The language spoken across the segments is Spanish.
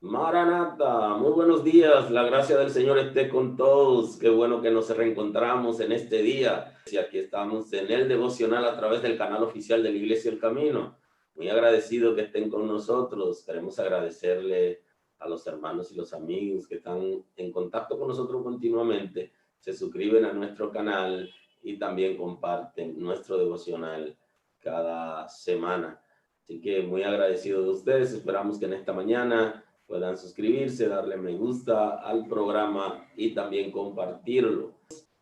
Maranata, muy buenos días, la gracia del Señor esté con todos, qué bueno que nos reencontramos en este día. Y aquí estamos en el devocional a través del canal oficial de la Iglesia El Camino. Muy agradecido que estén con nosotros, queremos agradecerle a los hermanos y los amigos que están en contacto con nosotros continuamente, se suscriben a nuestro canal y también comparten nuestro devocional cada semana. Así que muy agradecido de ustedes, esperamos que en esta mañana puedan suscribirse, darle me gusta al programa y también compartirlo.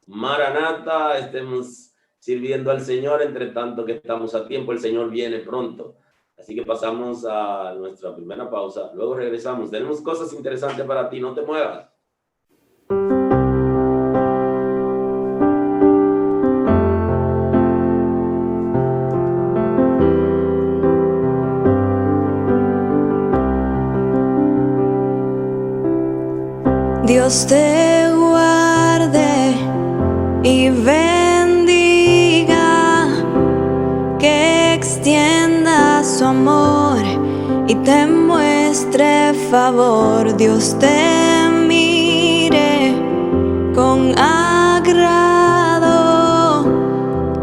Maranata, estemos sirviendo al Señor, entre tanto que estamos a tiempo, el Señor viene pronto. Así que pasamos a nuestra primera pausa, luego regresamos. Tenemos cosas interesantes para ti, no te muevas. Dios te guarde y bendiga, que extienda su amor y te muestre favor. Dios te mire con agrado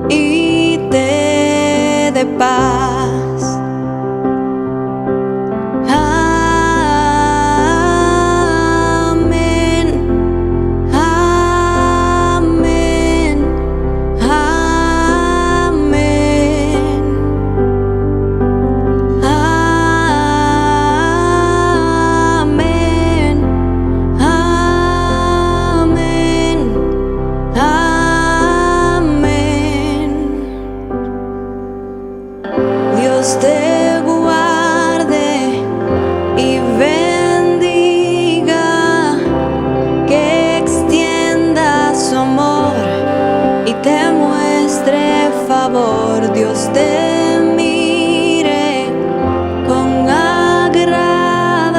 y te dé paz. Dios te guarde y bendiga, que extienda su amor y te muestre favor. Dios te mire con agrado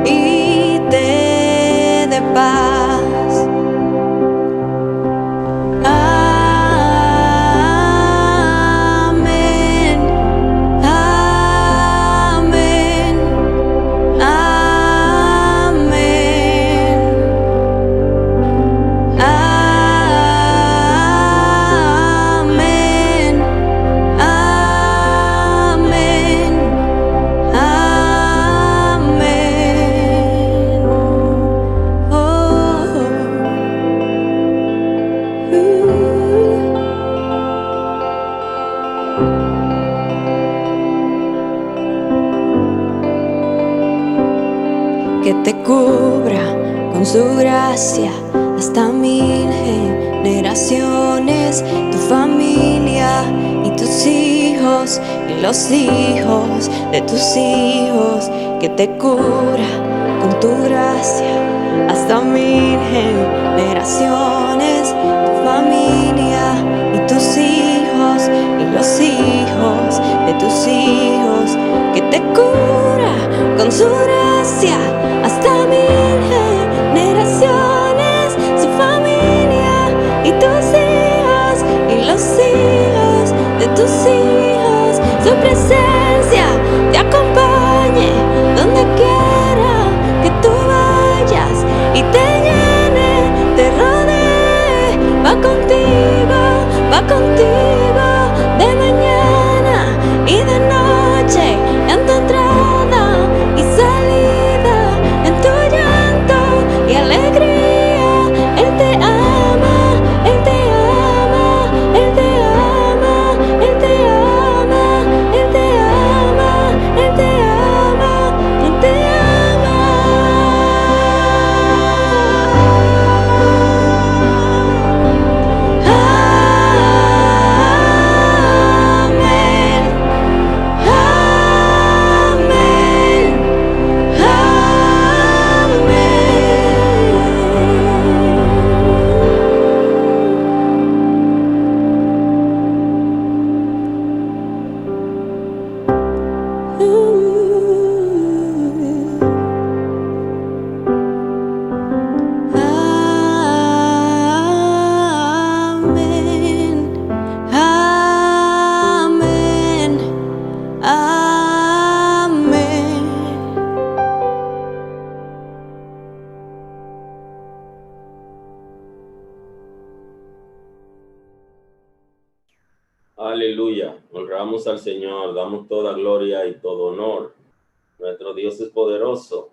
y te dé paz. Que te cubra con su gracia hasta 1000 generaciones, tu familia y tus hijos y los hijos de tus hijos. Que te cubra con tu gracia hasta 1000 generaciones, tu familia y tus hijos y los hijos de tus hijos. Que te cubra con su gracia hasta 1000 generaciones, su familia y tu contigo de mañana y de noche, en tu entrada y salida, en tu llanto y alegría. Él te ama, Él te ama, Él te ama, Él te ama, Él te ama, Él te ama, Él te Aleluya, honramos al Señor, damos toda gloria y todo honor. Nuestro Dios es poderoso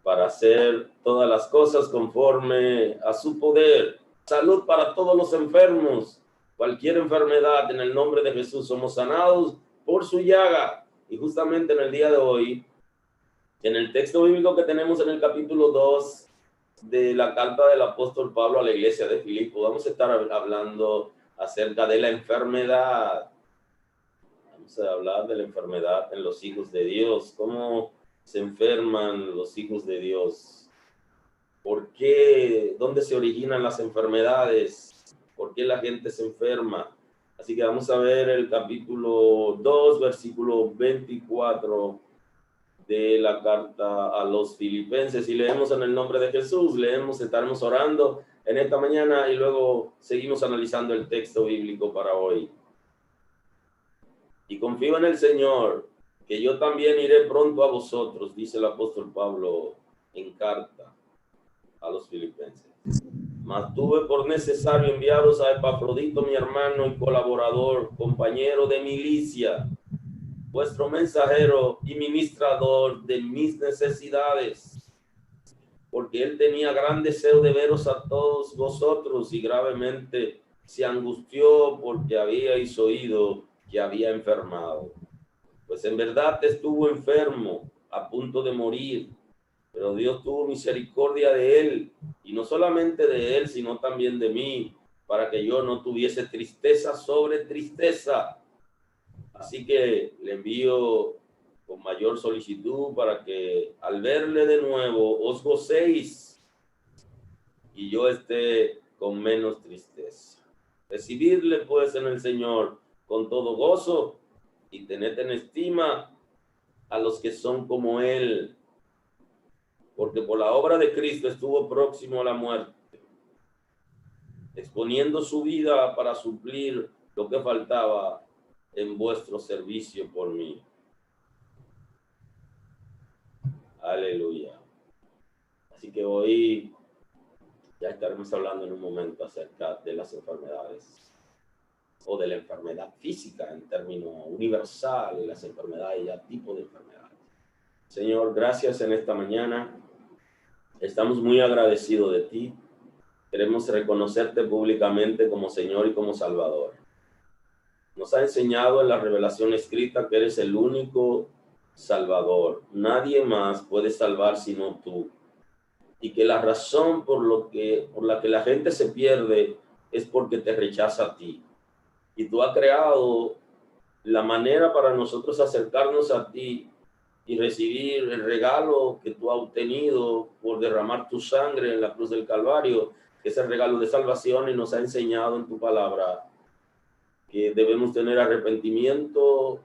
para hacer todas las cosas conforme a su poder. Salud para todos los enfermos, cualquier enfermedad, en el nombre de Jesús somos sanados por su llaga. Y justamente en el día de hoy, en el texto bíblico que tenemos en el capítulo 2 de la carta del apóstol Pablo a la iglesia de Filipo, vamos a estar hablando acerca de la enfermedad. Vamos a hablar de la enfermedad en los hijos de Dios. ¿Cómo se enferman los hijos de Dios? ¿Por qué? ¿Dónde se originan las enfermedades? ¿Por qué la gente se enferma? Así que vamos a ver el capítulo 2, versículo 24 de la carta a los filipenses. Y leemos en el nombre de Jesús, estaremos orando en esta mañana y luego seguimos analizando el texto bíblico para hoy. Y confío en el Señor, que yo también iré pronto a vosotros, dice el apóstol Pablo en carta a los filipenses. Mas tuve por necesario enviaros a Epafrodito, mi hermano y colaborador, compañero de milicia, vuestro mensajero y ministrador de mis necesidades, porque él tenía gran deseo de veros a todos vosotros y gravemente se angustió porque habíais oído que había enfermado. Pues en verdad estuvo enfermo, a punto de morir, pero Dios tuvo misericordia de él, y no solamente de él, sino también de mí, para que yo no tuviese tristeza sobre tristeza. Así que le envío con mayor solicitud para que al verle de nuevo os gocéis y yo esté con menos tristeza. Recibidle pues en el Señor con todo gozo y tened en estima a los que son como él, porque por la obra de Cristo estuvo próximo a la muerte, exponiendo su vida para suplir lo que faltaba en vuestro servicio por mí. Aleluya. Así que hoy ya estaremos hablando en un momento acerca de las enfermedades o de la enfermedad física en términos universal, las enfermedades, ya tipo de enfermedades. Señor, gracias en esta mañana. Estamos muy agradecidos de ti. Queremos reconocerte públicamente como Señor y como Salvador. Nos ha enseñado en la revelación escrita que eres el único Salvador. Nadie más puede salvar sino tú. Y que la razón por la que la gente se pierde es porque te rechaza a ti. Y tú has creado la manera para nosotros acercarnos a ti y recibir el regalo que tú has obtenido por derramar tu sangre en la cruz del Calvario, que es el regalo de salvación, y nos ha enseñado en tu palabra que debemos tener arrepentimiento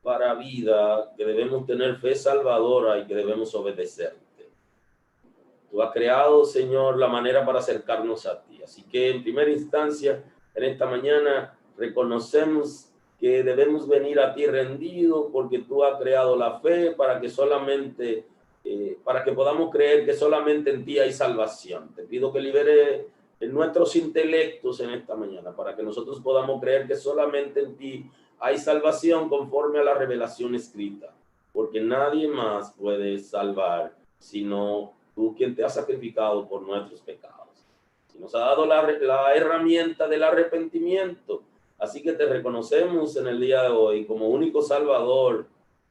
para vida, que debemos tener fe salvadora y que debemos obedecerte. Tú has creado, Señor, la manera para acercarnos a ti. Así que en primera instancia, en esta mañana, reconocemos que debemos venir a ti rendidos porque tú has creado la fe para que solamente, para que podamos creer que solamente en ti hay salvación. Te pido que libere en nuestros intelectos en esta mañana, para que nosotros podamos creer que solamente en ti hay salvación conforme a la revelación escrita, porque nadie más puede salvar sino tú, quien te has sacrificado por nuestros pecados. Y nos ha dado la herramienta del arrepentimiento. Así que te reconocemos en el día de hoy como único Salvador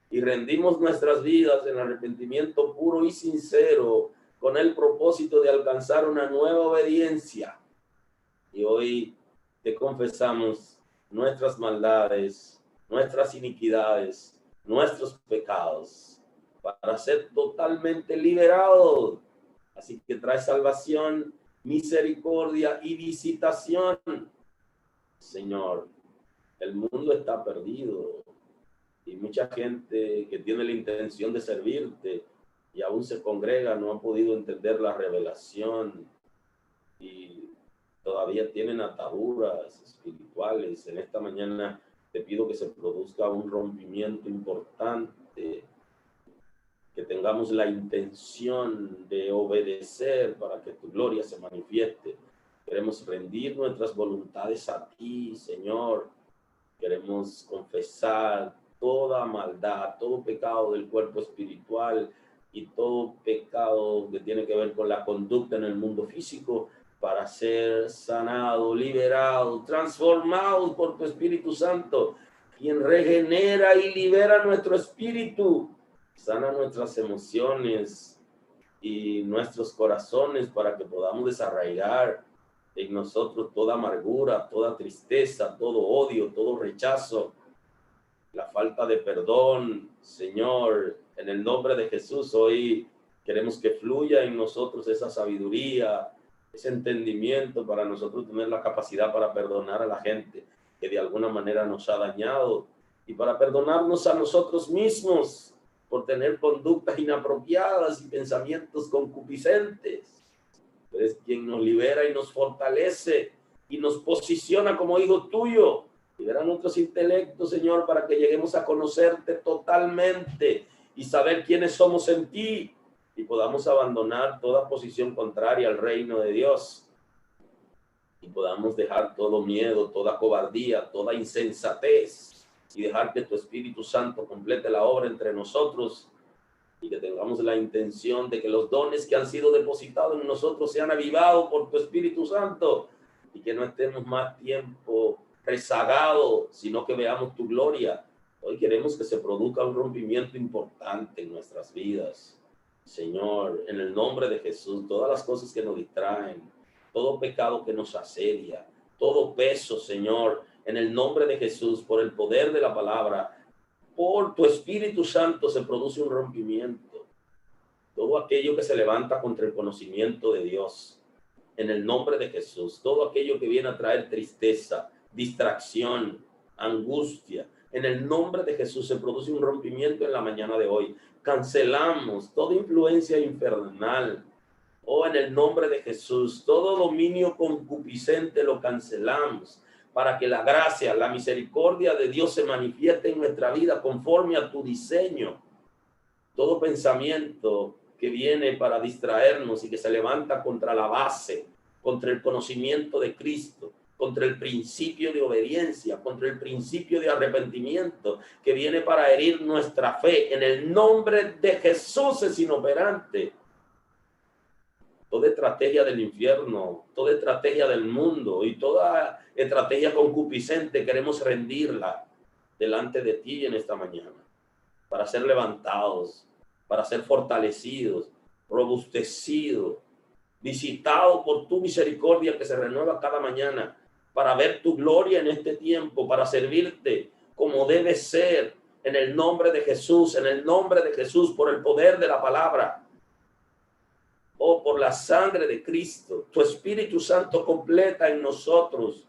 y rendimos nuestras vidas en arrepentimiento puro y sincero, con el propósito de alcanzar una nueva obediencia. Y hoy te confesamos nuestras maldades, nuestras iniquidades, nuestros pecados, para ser totalmente liberados. Así que trae salvación, misericordia y visitación. Señor, el mundo está perdido y mucha gente que tiene la intención de servirte y aún se congrega no ha podido entender la revelación y todavía tienen ataduras espirituales. En esta mañana te pido que se produzca un rompimiento importante, que tengamos la intención de obedecer para que tu gloria se manifieste. Queremos rendir nuestras voluntades a ti, Señor. Queremos confesar toda maldad, todo pecado del cuerpo espiritual y todo pecado que tiene que ver con la conducta en el mundo físico, para ser sanado, liberado, transformado por tu Espíritu Santo, quien regenera y libera nuestro espíritu, sana nuestras emociones y nuestros corazones, para que podamos desarraigar en nosotros toda amargura, toda tristeza, todo odio, todo rechazo, la falta de perdón. Señor, en el nombre de Jesús, hoy queremos que fluya en nosotros esa sabiduría, ese entendimiento, para nosotros tener la capacidad para perdonar a la gente que de alguna manera nos ha dañado, y para perdonarnos a nosotros mismos por tener conductas inapropiadas y pensamientos concupiscentes. Eres quien nos libera y nos fortalece y nos posiciona como hijo tuyo. Libera nuestros intelectos, Señor, para que lleguemos a conocerte totalmente y saber quiénes somos en ti, y podamos abandonar toda posición contraria al reino de Dios, y podamos dejar todo miedo, toda cobardía, toda insensatez, y dejar que tu Espíritu Santo complete la obra entre nosotros, y que tengamos la intención de que los dones que han sido depositados en nosotros sean avivados por tu Espíritu Santo, y que no estemos más tiempo rezagados, sino que veamos tu gloria. Hoy queremos que se produzca un rompimiento importante en nuestras vidas. Señor, en el nombre de Jesús, todas las cosas que nos distraen, todo pecado que nos asedia, todo peso, Señor, en el nombre de Jesús, por el poder de la palabra, por tu Espíritu Santo, se produce un rompimiento. Todo aquello que se levanta contra el conocimiento de Dios, en el nombre de Jesús, todo aquello que viene a traer tristeza, distracción, angustia, en el nombre de Jesús se produce un rompimiento en la mañana de hoy. Cancelamos toda influencia infernal. En el nombre de Jesús, todo dominio concupiscente lo cancelamos, para que la gracia, la misericordia de Dios se manifieste en nuestra vida conforme a tu diseño. Todo pensamiento que viene para distraernos y que se levanta contra la base, contra el conocimiento de Cristo, contra el principio de obediencia, contra el principio de arrepentimiento, que viene para herir nuestra fe, en el nombre de Jesús es inoperante. Toda estrategia del infierno, toda estrategia del mundo y toda estrategia concupiscente queremos rendirla delante de ti en esta mañana, para ser levantados, para ser fortalecidos, robustecidos, visitados por tu misericordia que se renueva cada mañana, para ver tu gloria en este tiempo, para servirte como debe ser, en el nombre de Jesús, en el nombre de Jesús, por el poder de la palabra, por la sangre de Cristo. Tu Espíritu Santo completa en nosotros,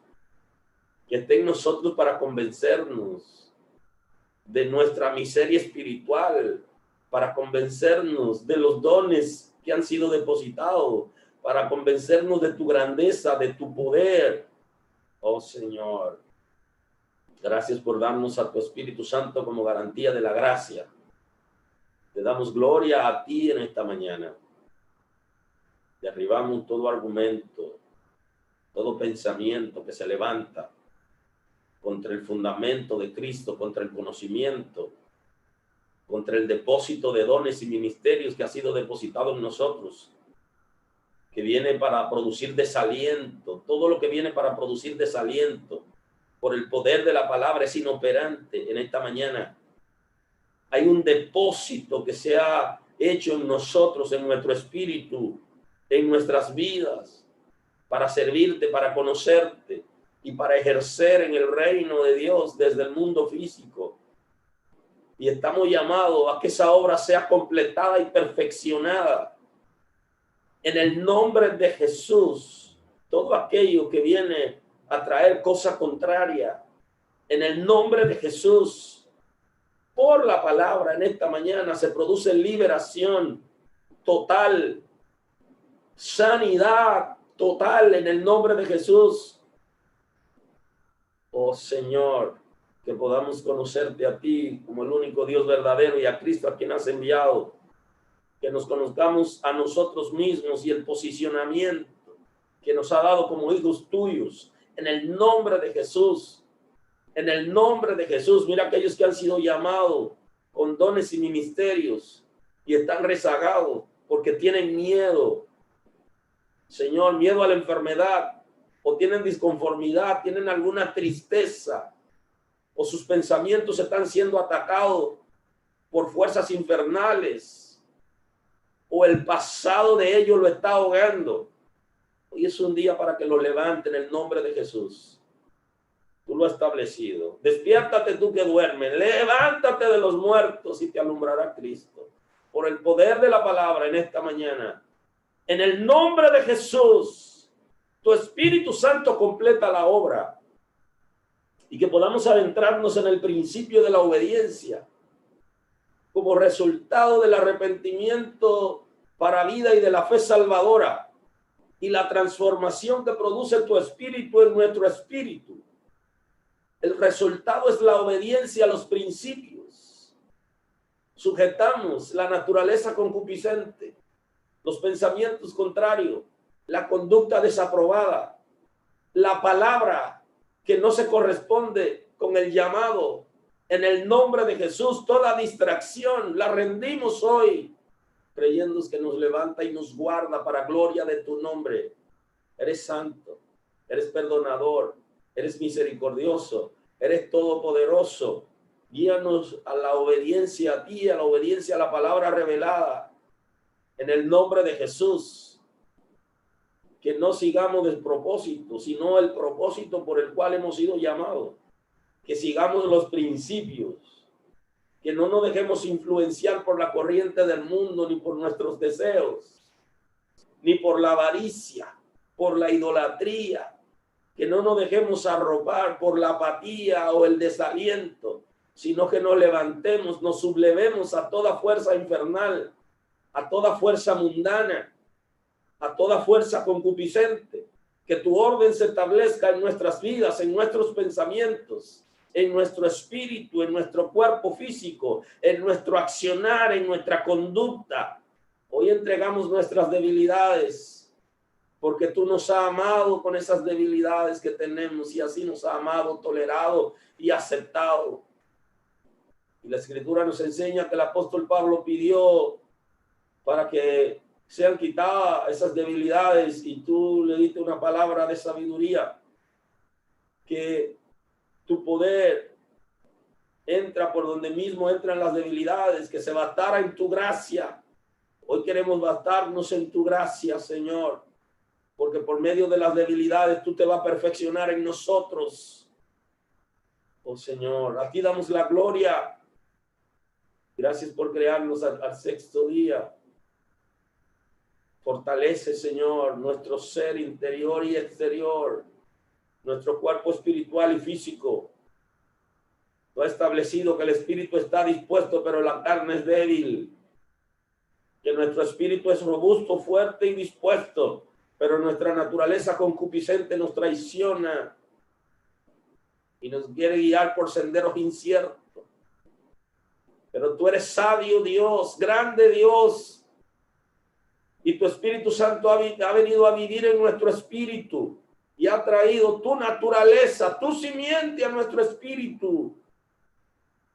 que esté en nosotros para convencernos de nuestra miseria espiritual, para convencernos de los dones que han sido depositados, para convencernos de tu grandeza, de tu poder. Oh Señor, gracias por darnos a tu Espíritu Santo como garantía de la gracia. Te damos gloria a ti en esta mañana. Derribamos todo argumento todo pensamiento que se levanta contra el fundamento de Cristo, contra el conocimiento, contra el depósito de dones y ministerios que ha sido depositado en nosotros, que viene para producir desaliento. Todo lo que viene para producir desaliento por el poder de la palabra es inoperante. En esta mañana hay un depósito que se ha hecho en nosotros, en nuestro espíritu, en nuestras vidas, para servirte, para conocerte y para ejercer en el reino de Dios desde el mundo físico. Y estamos llamados a que esa obra sea completada y perfeccionada. En el nombre de Jesús, todo aquello que viene a traer cosa contraria, en el nombre de Jesús, por la palabra en esta mañana se produce liberación total, sanidad total en el nombre de Jesús. Oh Señor, que podamos conocerte a ti como el único Dios verdadero y a Cristo a quien has enviado. Que nos conozcamos a nosotros mismos y el posicionamiento que nos ha dado como hijos tuyos. En el nombre de Jesús. En el nombre de Jesús. Mira aquellos que han sido llamados con dones y ministerios y están rezagados porque tienen miedo. Señor, miedo a la enfermedad, o tienen disconformidad, tienen alguna tristeza, o sus pensamientos están siendo atacados por fuerzas infernales, o el pasado de ellos lo está ahogando. Hoy es un día para que lo levanten en el nombre de Jesús. Tú lo has establecido. Despiértate tú que duermes, levántate de los muertos y te alumbrará Cristo. Por el poder de la palabra en esta mañana, en el nombre de Jesús, tu Espíritu Santo completa la obra y que podamos adentrarnos en el principio de la obediencia como resultado del arrepentimiento para vida y de la fe salvadora y la transformación que produce tu espíritu en nuestro espíritu. El resultado es la obediencia a los principios. Sujetamos la naturaleza concupiscente, los pensamientos contrarios, la conducta desaprobada, la palabra que no se corresponde con el llamado. En el nombre de Jesús, toda distracción la rendimos hoy, creyendo que nos levanta y nos guarda para gloria de tu nombre. Eres santo, eres perdonador, eres misericordioso, eres todopoderoso. Guíanos a la obediencia a ti, a la obediencia a la palabra revelada. En el nombre de Jesús, que no sigamos el propósito, sino el propósito por el cual hemos sido llamados. Que sigamos los principios, que no nos dejemos influenciar por la corriente del mundo, ni por nuestros deseos, ni por la avaricia, por la idolatría, que no nos dejemos arropar por la apatía o el desaliento, sino que nos levantemos, nos sublevemos a toda fuerza infernal, a toda fuerza mundana, a toda fuerza concupiscente, que tu orden se establezca en nuestras vidas, en nuestros pensamientos, en nuestro espíritu, en nuestro cuerpo físico, en nuestro accionar, en nuestra conducta. Hoy entregamos nuestras debilidades, porque tú nos has amado con esas debilidades que tenemos y así nos has amado, tolerado y aceptado. Y la Escritura nos enseña que el apóstol Pablo pidió para que sean quitadas esas debilidades y tú le diste una palabra de sabiduría, que tu poder entra por donde mismo entran las debilidades, que se bastara en tu gracia. Hoy queremos bastarnos en tu gracia, Señor, porque por medio de las debilidades tú te vas a perfeccionar en nosotros. Oh Señor, aquí damos la gloria. Gracias por crearnos al sexto día. Fortalece, Señor, nuestro ser interior y exterior, nuestro cuerpo espiritual y físico. Tú has establecido que el espíritu está dispuesto, pero la carne es débil. Que nuestro espíritu es robusto, fuerte y dispuesto, pero nuestra naturaleza concupiscente nos traiciona y nos quiere guiar por senderos inciertos. Pero tú eres sabio, Dios, grande Dios. Y tu Espíritu Santo ha venido a vivir en nuestro espíritu y ha traído tu naturaleza, tu simiente a nuestro espíritu,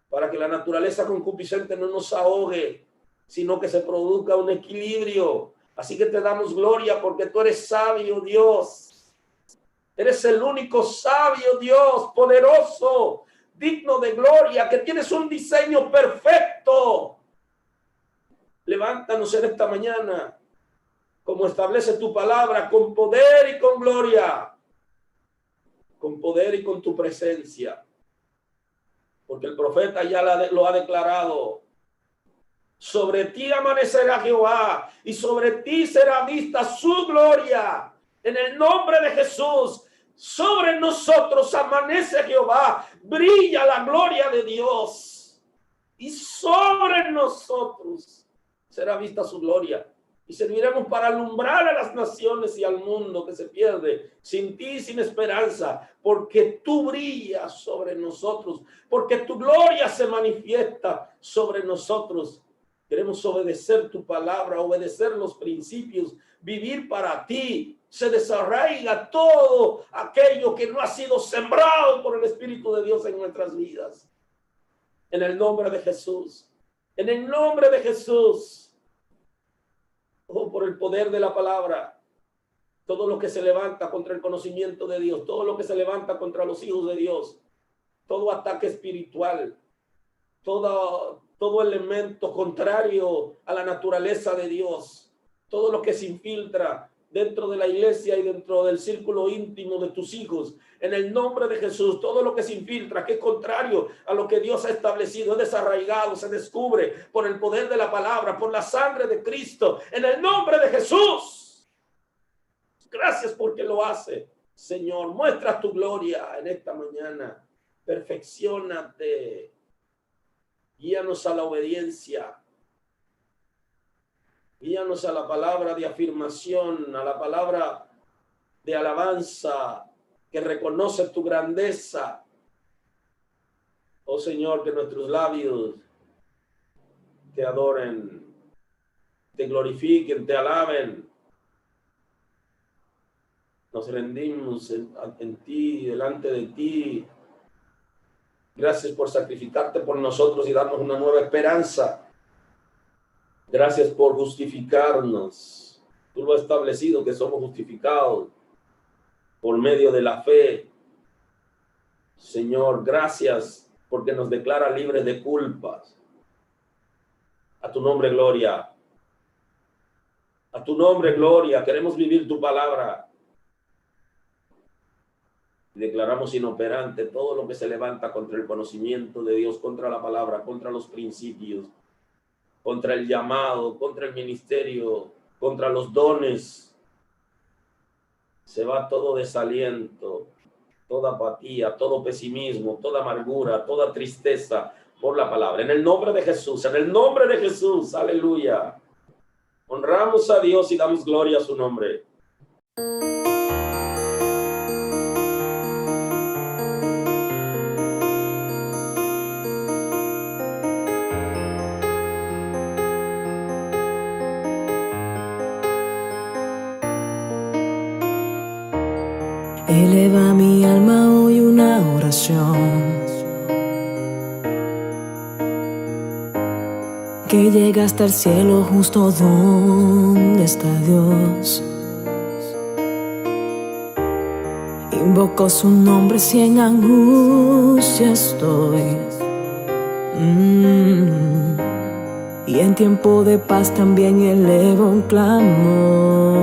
para que la naturaleza concupiscente no nos ahogue, sino que se produzca un equilibrio. Así que te damos gloria porque tú eres sabio, Dios. Eres el único sabio, Dios, poderoso, digno de gloria, que tienes un diseño perfecto. Levántanos en esta mañana, como establece tu palabra, con poder y con gloria, con poder y con tu presencia. Porque el profeta ya lo ha declarado. Sobre ti amanecerá Jehová y sobre ti será vista su gloria. En el nombre de Jesús, sobre nosotros amanece Jehová, brilla la gloria de Dios. Y sobre nosotros será vista su gloria. Y serviremos para alumbrar a las naciones y al mundo que se pierde sin ti, sin esperanza, porque tú brillas sobre nosotros, porque tu gloria se manifiesta sobre nosotros. Queremos obedecer tu palabra, obedecer los principios, vivir para ti. Se desarraiga todo aquello que no ha sido sembrado por el Espíritu de Dios en nuestras vidas. En el nombre de Jesús, en el nombre de Jesús. Oh, por el poder de la palabra, todo lo que se levanta contra el conocimiento de Dios, todo lo que se levanta contra los hijos de Dios, todo ataque espiritual, todo elemento contrario a la naturaleza de Dios, todo lo que se infiltra dentro de la iglesia y dentro del círculo íntimo de tus hijos, en el nombre de Jesús, todo lo que se infiltra, que es contrario a lo que Dios ha establecido, es desarraigado, se descubre por el poder de la palabra, por la sangre de Cristo, en el nombre de Jesús. Gracias porque lo hace, Señor. Muestra tu gloria en esta mañana. Perfecciónate. Guíanos a la obediencia. Guíanos a la palabra de afirmación, a la palabra de alabanza que reconoce tu grandeza. Oh Señor, que nuestros labios te adoren, te glorifiquen, te alaben. Nos rendimos en ti, delante de ti. Gracias por sacrificarte por nosotros y darnos una nueva esperanza. Gracias por justificarnos. Tú lo has establecido, que somos justificados por medio de la fe. Señor, gracias porque nos declara libres de culpas. A tu nombre, gloria. A tu nombre, gloria. Queremos vivir tu palabra. Declaramos inoperante todo lo que se levanta contra el conocimiento de Dios, contra la palabra, contra los principios, contra el llamado, contra el ministerio, contra los dones. Se va todo desaliento, toda apatía, todo pesimismo, toda amargura, toda tristeza por la palabra. En el nombre de Jesús, en el nombre de Jesús, aleluya. Honramos a Dios y damos gloria a su nombre. Eleva mi alma hoy una oración que llega hasta el cielo, justo donde está Dios. Invoco su nombre si en angustia estoy, y en tiempo de paz también elevo un clamor.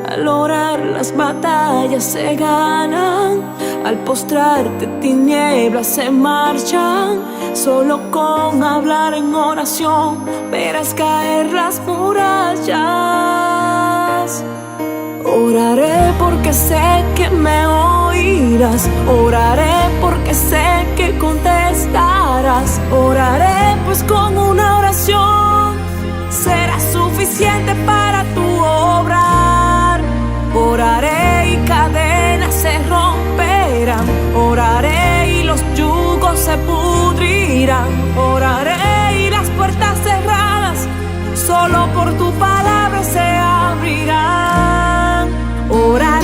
Al orar las batallas se ganan, al postrarte tinieblas se marchan. Solo con hablar en oración verás caer las murallas. Oraré porque sé que me oirás, oraré porque sé que contestarás. Oraré pues con una oración será suficiente para tu obrar. Oraré y cadenas se romperán, oraré y los yugos se pudrirán. Oraré y las puertas cerradas solo por tu palabra se abrirán. Oraré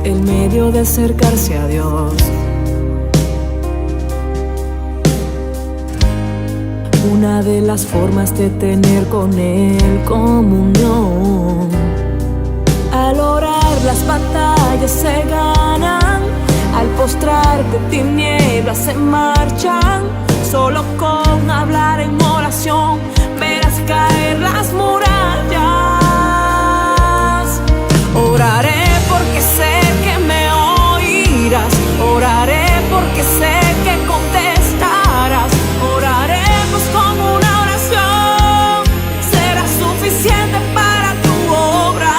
el medio de acercarse a Dios. Una de las formas de tener con Él comunión. Al orar las batallas se ganan, al postrarte tinieblas se marchan. Solo con hablar en oración verás caer las murallas. Oraré porque sé que me oirás, oraré porque sé que contestarás. Oraremos con una oración, será suficiente para tu obra.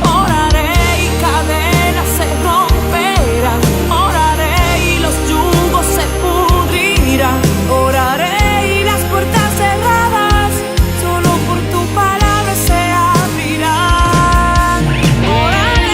Oraré y cadenas se romperán, oraré y los yugos se pudrirán. Oraré y las puertas cerradas solo por tu palabra se abrirán. Oraré.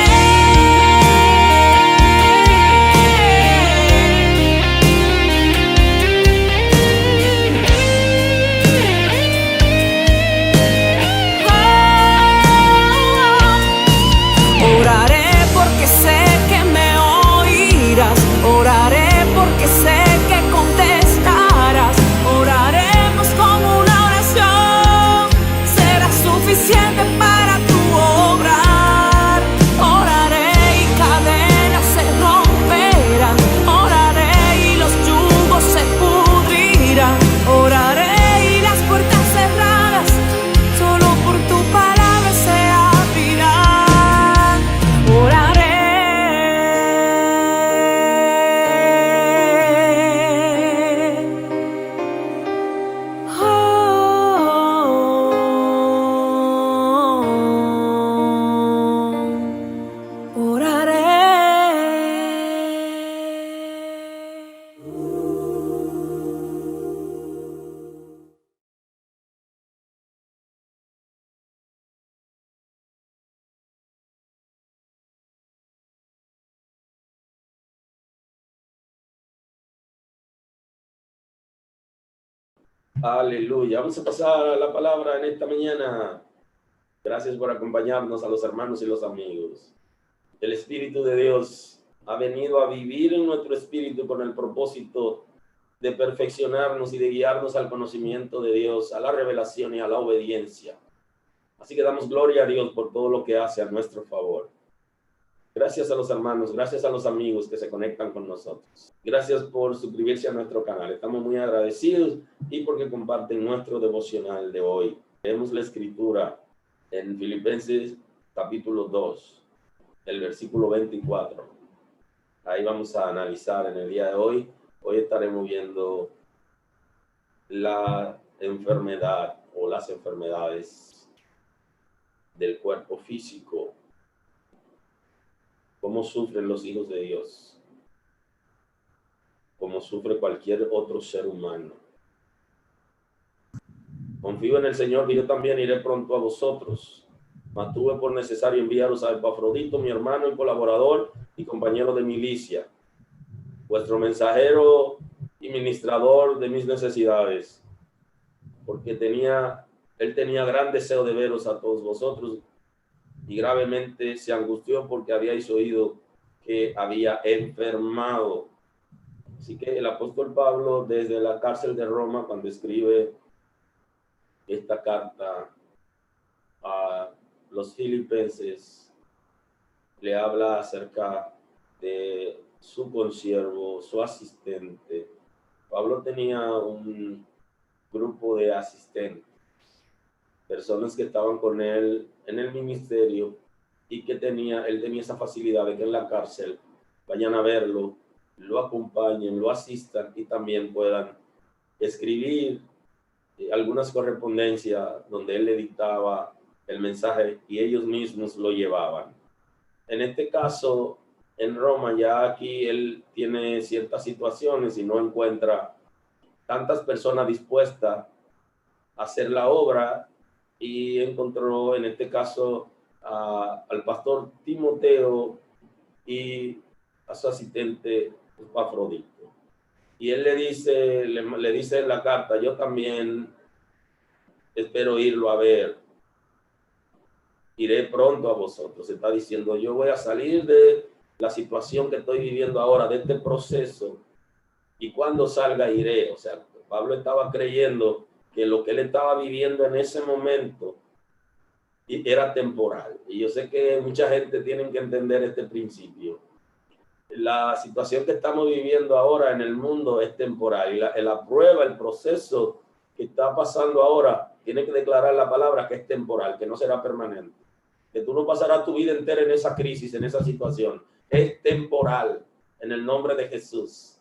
Oraré porque sé que me oirás, oraré porque sé que contestarás. Oraremos con una oración, será suficiente para tu obrar. Oraré y cadenas se romperán, oraré y los yugos se pudrirán. Oraré y las puertas cerradas solo por tu palabra se abrirán. Oraré. Aleluya. Vamos a pasar a la palabra en esta mañana. Gracias por acompañarnos a los hermanos y los amigos. El Espíritu de Dios ha venido a vivir en nuestro espíritu con el propósito de perfeccionarnos y de guiarnos al conocimiento de Dios, a la revelación y a la obediencia. Así que damos gloria a Dios por todo lo que hace a nuestro favor. Gracias a los hermanos, gracias a los amigos que se conectan con nosotros. Gracias por suscribirse a nuestro canal. Estamos muy agradecidos y porque comparten nuestro devocional de hoy. Leemos la escritura en Filipenses capítulo 2, el versículo 24. Ahí vamos a analizar en el día de hoy. Hoy estaremos viendo la enfermedad o las enfermedades del cuerpo físico. Cómo sufren los hijos de Dios, como sufre cualquier otro ser humano. Confío en el Señor que yo también iré pronto a vosotros, mas tuve por necesario enviaros a Epafrodito, mi hermano y colaborador y compañero de milicia, vuestro mensajero y ministrador de mis necesidades, porque él tenía gran deseo de veros a todos vosotros, y gravemente se angustió porque habíais oído que había enfermado. Así que el apóstol Pablo, desde la cárcel de Roma, cuando escribe esta carta a los filipenses, le habla acerca de su consiervo, su asistente. Pablo tenía un grupo de asistentes, personas que estaban con él en el ministerio y que él tenía esa facilidad de que en la cárcel vayan a verlo, lo acompañen, lo asistan y también puedan escribir algunas correspondencias donde él le dictaba el mensaje y ellos mismos lo llevaban. En este caso, en Roma, ya aquí él tiene ciertas situaciones y no encuentra tantas personas dispuestas a hacer la obra, y encontró en este caso al pastor Timoteo y a su asistente Epafrodito. Y él le dice en la carta: yo también espero irlo a ver. iré pronto a vosotros. Está diciendo, yo voy a salir de la situación que estoy viviendo ahora, de este proceso, y cuando salga iré. O sea, Pablo estaba creyendo que lo que él estaba viviendo en ese momento era temporal. Y yo sé que mucha gente tiene que entender este principio. La situación que estamos viviendo ahora en el mundo es temporal, y la prueba, el proceso que está pasando ahora, tiene que declarar la palabra que es temporal, que no será permanente, que tú no pasarás tu vida entera en esa crisis, en esa situación. Es temporal, en el nombre de Jesús,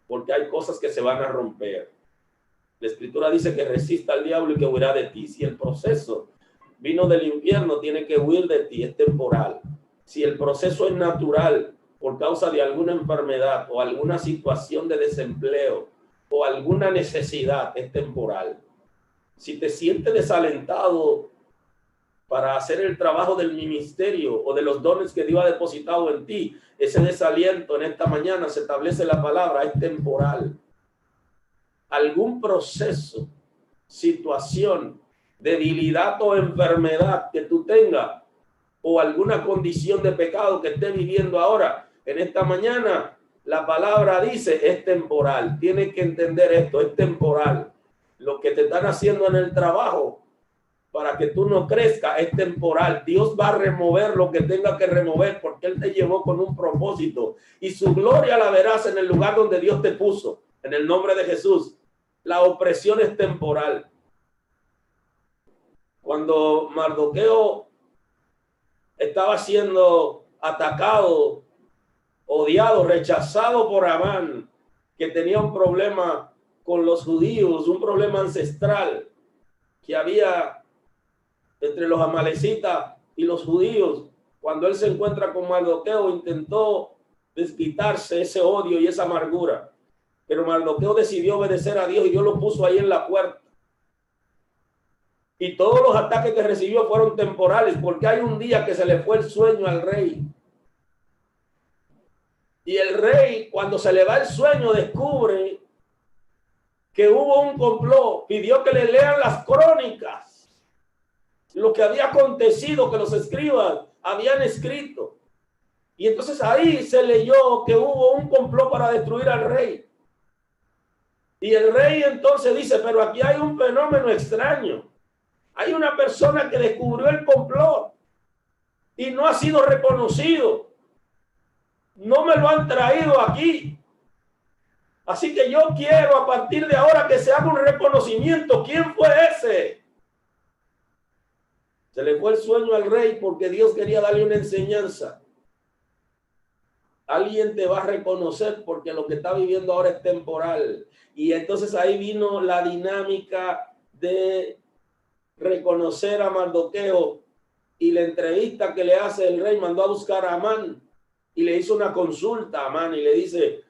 porque hay cosas que se van a romper. La Escritura dice que resista al diablo y que huirá de ti. Si el proceso vino del infierno, tiene que huir de ti, es temporal. Si el proceso es natural, por causa de alguna enfermedad o alguna situación de desempleo o alguna necesidad, es temporal. Si te sientes desalentado para hacer el trabajo del ministerio o de los dones que Dios ha depositado en ti, ese desaliento en esta mañana, se establece la palabra, es temporal. Algún proceso, situación, debilidad o enfermedad que tú tengas, o alguna condición de pecado que estés viviendo ahora, en esta mañana, la palabra dice, es temporal. Tienes que entender esto, es temporal. Lo que te están haciendo en el trabajo para que tú no crezcas es temporal. Dios va a remover lo que tenga que remover, porque Él te llevó con un propósito, y su gloria la verás en el lugar donde Dios te puso, en el nombre de Jesús. La opresión es temporal. Cuando Mardoqueo estaba siendo atacado, odiado, rechazado por Amán, que tenía un problema con los judíos, un problema ancestral que había entre los amalecitas y los judíos. Cuando él se encuentra con Mardoqueo, intentó desquitarse ese odio y esa amargura, pero Mardoqueo decidió obedecer a Dios y Dios lo puso ahí en la puerta. Y todos los ataques que recibió fueron temporales, porque hay un día que se le fue el sueño al rey. Y el rey, cuando se le va el sueño, descubre que hubo un complot. Pidió que le lean las crónicas, lo que había acontecido, que los escribas habían escrito. Y entonces ahí se leyó que hubo un complot para destruir al rey. Y el rey entonces dice, pero aquí hay un fenómeno extraño. Hay una persona que descubrió el complot y no ha sido reconocido. No me lo han traído aquí. Así que yo quiero a partir de ahora que se haga un reconocimiento. ¿Quién fue ese? Se le fue el sueño al rey porque Dios quería darle una enseñanza. Alguien te va a reconocer porque lo que está viviendo ahora es temporal. Y entonces ahí vino la dinámica de reconocer a Mardoqueo, y la entrevista que le hace el rey, mandó a buscar a Amán y le hizo una consulta a Amán y le dice,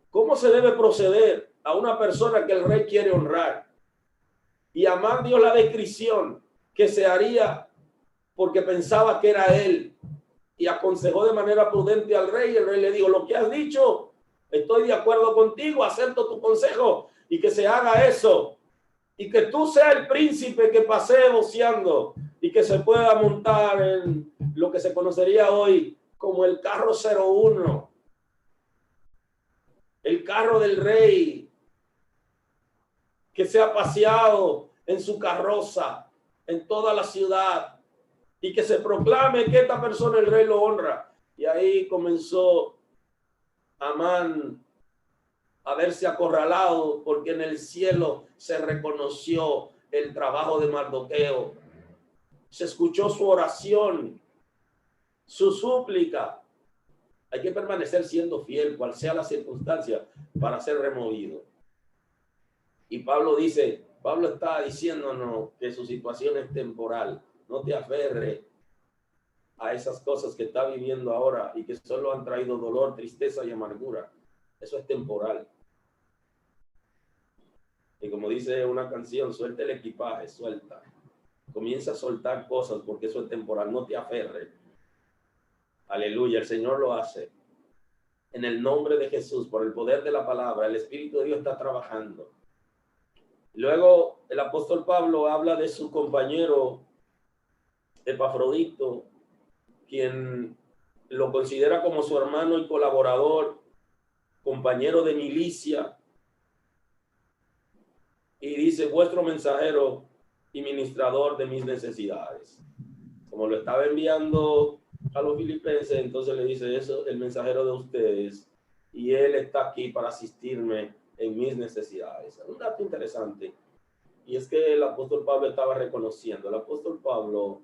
¿cómo se debe proceder a una persona que el rey quiere honrar? Y Amán dio la descripción que se haría porque pensaba que era él, y aconsejó de manera prudente al rey. El rey le dijo, lo que has dicho, estoy de acuerdo contigo, acepto tu consejo y que se haga eso. Y que tú seas el príncipe que pasee voceando y que se pueda montar en lo que se conocería hoy como el carro 01, el carro del rey, que sea paseado en su carroza en toda la ciudad y que se proclame que esta persona el rey lo honra. Y ahí comenzó Amán a verse acorralado, porque en el cielo se reconoció el trabajo de Mardoqueo. Se escuchó su oración, su súplica. Hay que permanecer siendo fiel, cual sea la circunstancia, para ser removido. Y Pablo está diciéndonos que su situación es temporal. No te aferres a esas cosas que está viviendo ahora y que solo han traído dolor, tristeza y amargura. Eso es temporal. Y como dice una canción, suelta el equipaje, suelta. Comienza a soltar cosas porque eso es temporal. No te aferres. Aleluya, el Señor lo hace. En el nombre de Jesús, por el poder de la palabra, el Espíritu de Dios está trabajando. Luego el apóstol Pablo habla de su compañero Epafrodito, quien lo considera como su hermano y colaborador, compañero de milicia, y dice: vuestro mensajero y ministrador de mis necesidades. Como lo estaba enviando a los filipenses, entonces le dice: eso, el mensajero de ustedes, y él está aquí para asistirme en mis necesidades. Un dato interesante, y es que el apóstol Pablo estaba reconociendo, el apóstol Pablo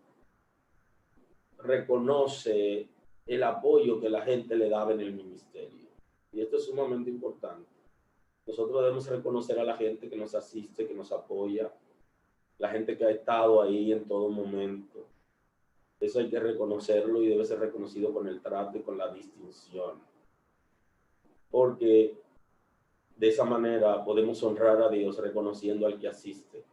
reconoce el apoyo que la gente le daba en el ministerio, y esto es sumamente importante. Nosotros debemos reconocer a la gente que nos asiste, que nos apoya, la gente que ha estado ahí en todo momento. Eso hay que reconocerlo y debe ser reconocido con el trato y con la distinción, porque de esa manera podemos honrar a Dios reconociendo al que asiste.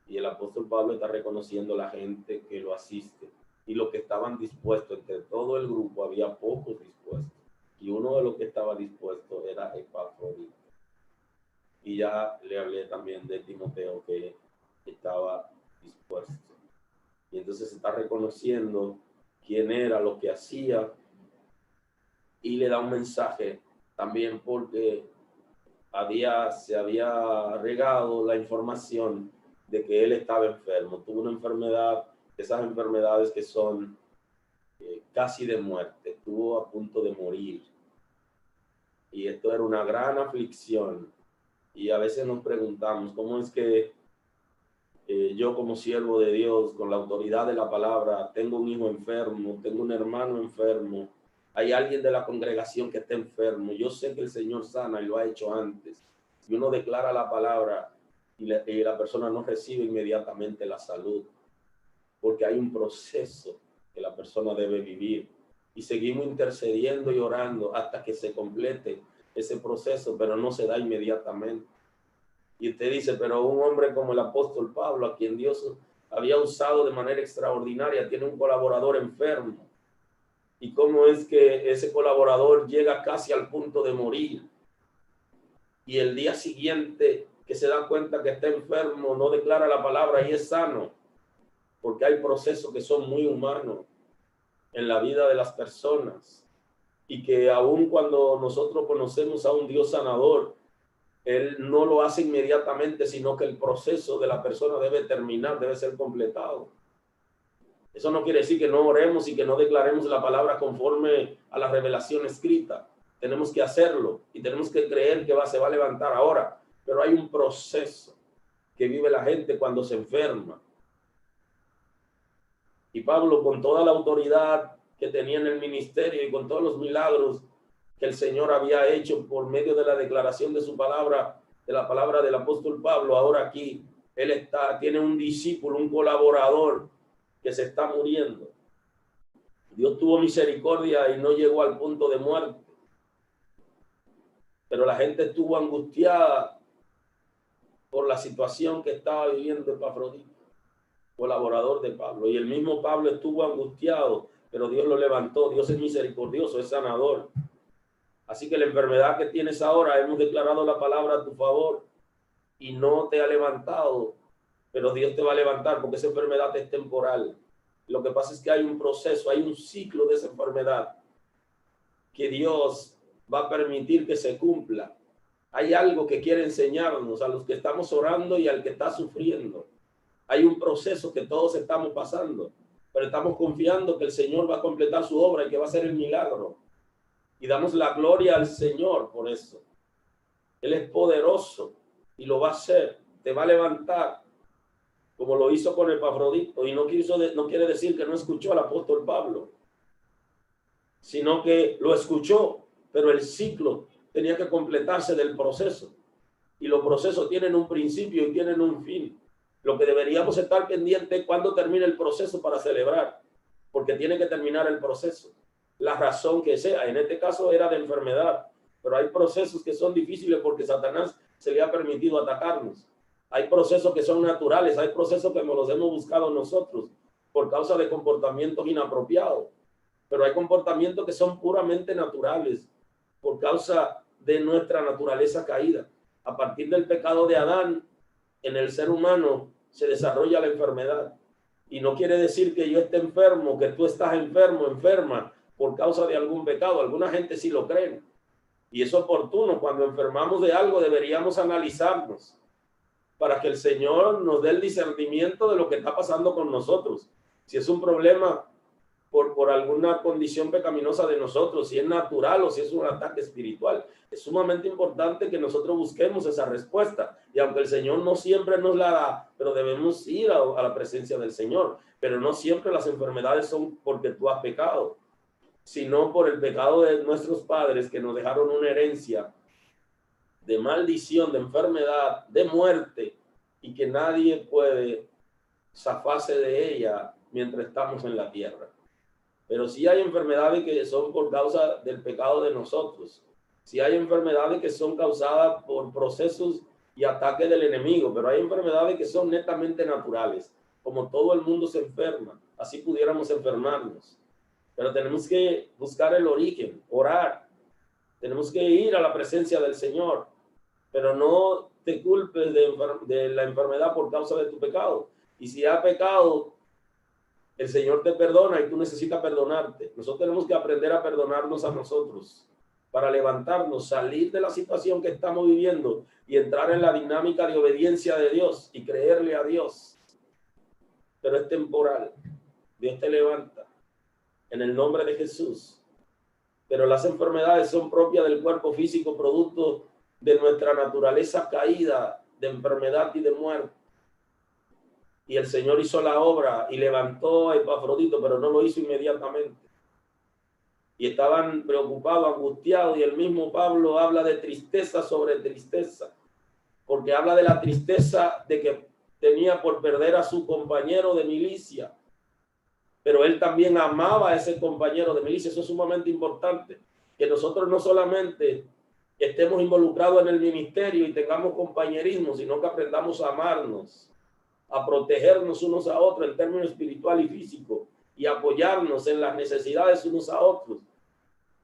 Y el apóstol Pablo está reconociendo a la gente que lo asiste y los que estaban dispuestos. Entre todo el grupo había pocos dispuestos, y uno de los que estaba dispuesto era Epafrodito. Y ya le hablé también de Timoteo, que estaba dispuesto. Y entonces se está reconociendo quién era, lo que hacía, y le da un mensaje también, porque se había regado la información de que él estaba enfermo. Tuvo una enfermedad, esas enfermedades que son casi de muerte. Estuvo a punto de morir. Y esto era una gran aflicción. Y a veces nos preguntamos, ¿cómo es que yo, como siervo de Dios, con la autoridad de la palabra, tengo un hijo enfermo, tengo un hermano enfermo, hay alguien de la congregación que está enfermo? Yo sé que el Señor sana y lo ha hecho antes. Y uno declara la palabra y la persona no recibe inmediatamente la salud, porque hay un proceso que la persona debe vivir. Y seguimos intercediendo y orando hasta que se complete ese proceso, pero no se da inmediatamente. Y usted dice: pero un hombre como el apóstol Pablo, a quien Dios había usado de manera extraordinaria, tiene un colaborador enfermo. ¿Y cómo es que ese colaborador llega casi al punto de morir? Y el día siguiente que se da cuenta que está enfermo, no declara la palabra y es sano. Porque hay procesos que son muy humanos en la vida de las personas. Y que aun cuando nosotros conocemos a un Dios sanador, Él no lo hace inmediatamente, sino que el proceso de la persona debe terminar, debe ser completado. Eso no quiere decir que no oremos y que no declaremos la palabra conforme a la revelación escrita. Tenemos que hacerlo y tenemos que creer que se va a levantar ahora. Pero hay un proceso que vive la gente cuando se enferma. Y Pablo, con toda la autoridad que tenía en el ministerio y con todos los milagros que el Señor había hecho por medio de la declaración de su palabra, de la palabra del apóstol Pablo, ahora aquí él tiene un discípulo, un colaborador que se está muriendo. Dios tuvo misericordia y no llegó al punto de muerte, pero la gente estuvo angustiada por la situación que estaba viviendo Epafrodito, colaborador de Pablo. Y el mismo Pablo estuvo angustiado, pero Dios lo levantó. Dios es misericordioso, es sanador. Así que la enfermedad que tienes ahora, hemos declarado la palabra a tu favor y no te ha levantado, pero Dios te va a levantar, porque esa enfermedad es temporal. Lo que pasa es que hay un proceso, hay un ciclo de esa enfermedad que Dios va a permitir que se cumpla. Hay algo que quiere enseñarnos a los que estamos orando y al que está sufriendo. Hay un proceso que todos estamos pasando, pero estamos confiando que el Señor va a completar su obra y que va a hacer el milagro. Y damos la gloria al Señor por eso. Él es poderoso y lo va a hacer. Te va a levantar, como lo hizo con Epafrodito. Y no quiere decir que no escuchó al apóstol Pablo, sino que lo escuchó, pero el ciclo tenía que completarse del proceso. Y los procesos tienen un principio y tienen un fin. Lo que deberíamos estar pendientes es cuándo termina el proceso para celebrar, porque tiene que terminar el proceso. La razón que sea, en este caso era de enfermedad, pero hay procesos que son difíciles porque Satanás se le ha permitido atacarnos. Hay procesos que son naturales, hay procesos que nos los hemos buscado nosotros por causa de comportamientos inapropiados, pero hay comportamientos que son puramente naturales por causa de nuestra naturaleza caída. A partir del pecado de Adán, en el ser humano se desarrolla la enfermedad. Y no quiere decir que yo esté enfermo, que tú estás enfermo, enferma por causa de algún pecado. Alguna gente sí lo cree. Y es oportuno. Cuando enfermamos de algo deberíamos analizarnos para que el Señor nos dé el discernimiento de lo que está pasando con nosotros. Si es un problema por alguna condición pecaminosa de nosotros, si es natural o si es un ataque espiritual. Es sumamente importante que nosotros busquemos esa respuesta. Y aunque el Señor no siempre nos la da, pero debemos ir a la presencia del Señor. Pero no siempre las enfermedades son porque tú has pecado, sino por el pecado de nuestros padres que nos dejaron una herencia de maldición, de enfermedad, de muerte, y que nadie puede zafarse de ella mientras estamos en la tierra. Pero sí hay enfermedades que son por causa del pecado de nosotros. Sí hay enfermedades que son causadas por procesos y ataques del enemigo, pero hay enfermedades que son netamente naturales. Como todo el mundo se enferma, así pudiéramos enfermarnos. Pero tenemos que buscar el origen, orar. Tenemos que ir a la presencia del Señor, pero no te culpes de la enfermedad por causa de tu pecado. Y si has pecado, el Señor te perdona y tú necesitas perdonarte. Nosotros tenemos que aprender a perdonarnos a nosotros para levantarnos, salir de la situación que estamos viviendo y entrar en la dinámica de obediencia de Dios y creerle a Dios. Pero es temporal. Dios te levanta en el nombre de Jesús. Pero las enfermedades son propias del cuerpo físico, producto de nuestra naturaleza caída, de enfermedad y de muerte. Y el Señor hizo la obra y levantó a Epafrodito, pero no lo hizo inmediatamente. Y estaban preocupados, angustiados, y el mismo Pablo habla de tristeza sobre tristeza, porque habla de la tristeza de que tenía por perder a su compañero de milicia, pero él también amaba a ese compañero de milicia. Eso es sumamente importante, que nosotros no solamente estemos involucrados en el ministerio y tengamos compañerismo, sino que aprendamos a amarnos, a protegernos unos a otros en términos espiritual y físico, y apoyarnos en las necesidades unos a otros.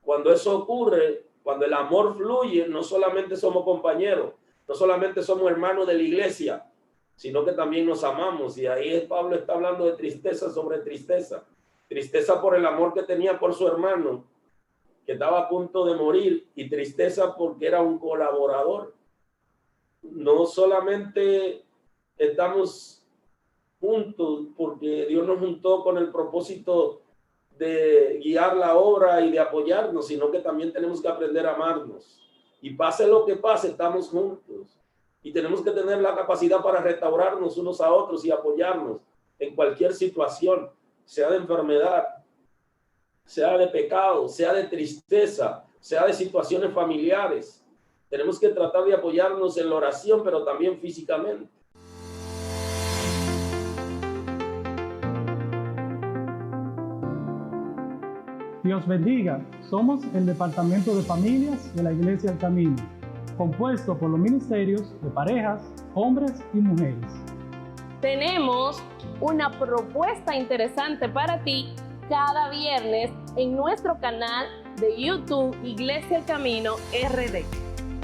Cuando eso ocurre, cuando el amor fluye, no solamente somos compañeros, no solamente somos hermanos de la iglesia, sino que también nos amamos. Y ahí Pablo está hablando de tristeza sobre tristeza. Tristeza por el amor que tenía por su hermano, que estaba a punto de morir, y tristeza porque era un colaborador. No solamente estamos juntos porque Dios nos juntó con el propósito de guiar la obra y de apoyarnos, sino que también tenemos que aprender a amarnos. Y pase lo que pase, estamos juntos. Y tenemos que tener la capacidad para restaurarnos unos a otros y apoyarnos en cualquier situación, sea de enfermedad, sea de pecado, sea de tristeza, sea de situaciones familiares. Tenemos que tratar de apoyarnos en la oración, pero también físicamente. Dios bendiga. Somos el Departamento de Familias de la Iglesia El Camino, compuesto por los ministerios de parejas, hombres y mujeres. Tenemos una propuesta interesante para ti cada viernes en nuestro canal de YouTube Iglesia El Camino RD.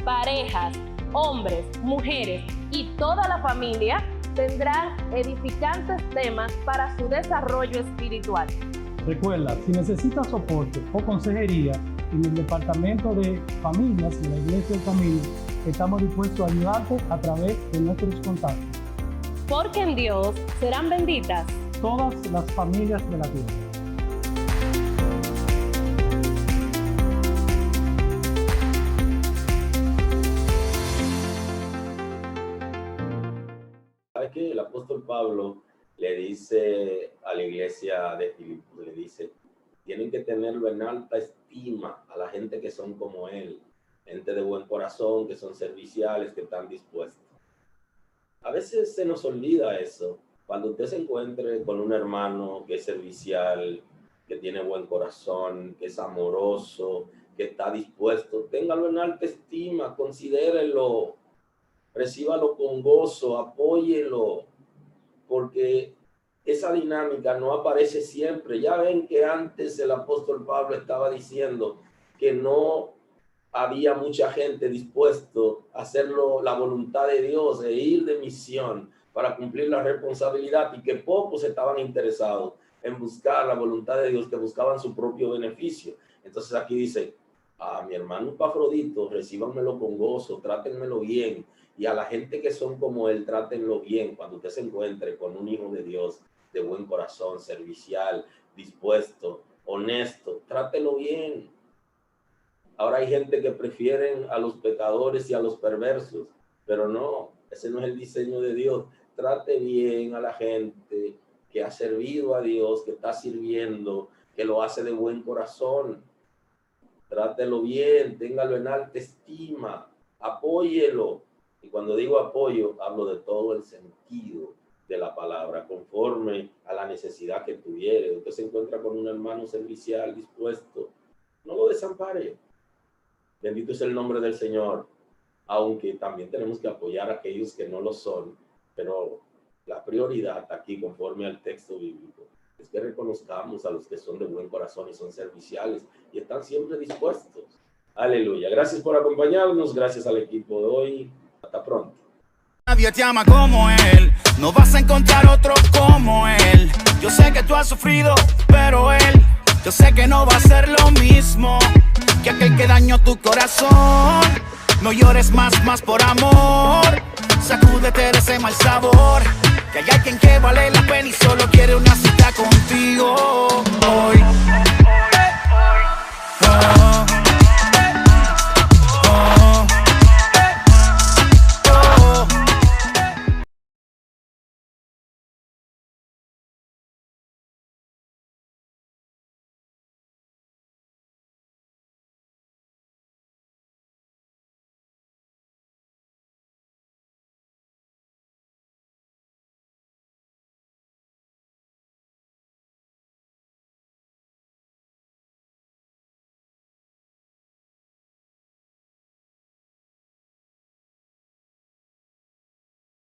Parejas, hombres, mujeres y toda la familia tendrán edificantes temas para su desarrollo espiritual. Recuerda, si necesitas soporte o consejería en el Departamento de Familias de la Iglesia El Camino, estamos dispuestos a ayudarte a través de nuestros contactos. Porque en Dios serán benditas todas las familias de la tierra. ¿Sabes qué? El apóstol Pablo le dice a la iglesia de Filipos, le dice, tienen que tenerlo en alta estima a la gente que son como él, gente de buen corazón, que son serviciales, que están dispuestos. A veces se nos olvida eso. Cuando usted se encuentre con un hermano que es servicial, que tiene buen corazón, que es amoroso, que está dispuesto, téngalo en alta estima, considérelo, recíbalo con gozo, apóyelo, porque esa dinámica no aparece siempre. Ya ven que antes el apóstol Pablo estaba diciendo que no había mucha gente dispuesto a hacerlo la voluntad de Dios, e ir de misión. para cumplir la responsabilidad y que pocos estaban interesados en buscar la voluntad de Dios, que buscaban su propio beneficio. Entonces aquí dice, a mi hermano Epafrodito, recíbanmelo con gozo, trátenmelo bien, y a la gente que son como él, trátenlo bien. Cuando usted se encuentre con un hijo de Dios de buen corazón, servicial, dispuesto, honesto, trátelo bien. Ahora hay gente que prefieren a los pecadores y a los perversos, pero no, ese no es el diseño de Dios. Trate bien a la gente que ha servido a Dios, que está sirviendo, que lo hace de buen corazón. Trátelo bien, téngalo en alta estima, apóyelo. Y cuando digo apoyo, hablo de todo el sentido de la palabra, conforme a la necesidad que tuviere. Usted se encuentra con un hermano servicial dispuesto, no lo desampare. Bendito es el nombre del Señor, aunque también tenemos que apoyar a aquellos que no lo son, pero la prioridad aquí, conforme al texto bíblico, es que reconozcamos a los que son de buen corazón y son serviciales y están siempre dispuestos. Aleluya. Gracias por acompañarnos, gracias al equipo de hoy. Hasta pronto. Nadie te ama como él, no vas a encontrar otro como él. Yo sé que tú has sufrido, pero él, yo sé que no va a ser lo mismo que aquel que dañó tu corazón. No llores más por amor, sacúdete de ese mal sabor, que hay alguien que vale la pena y solo quiere una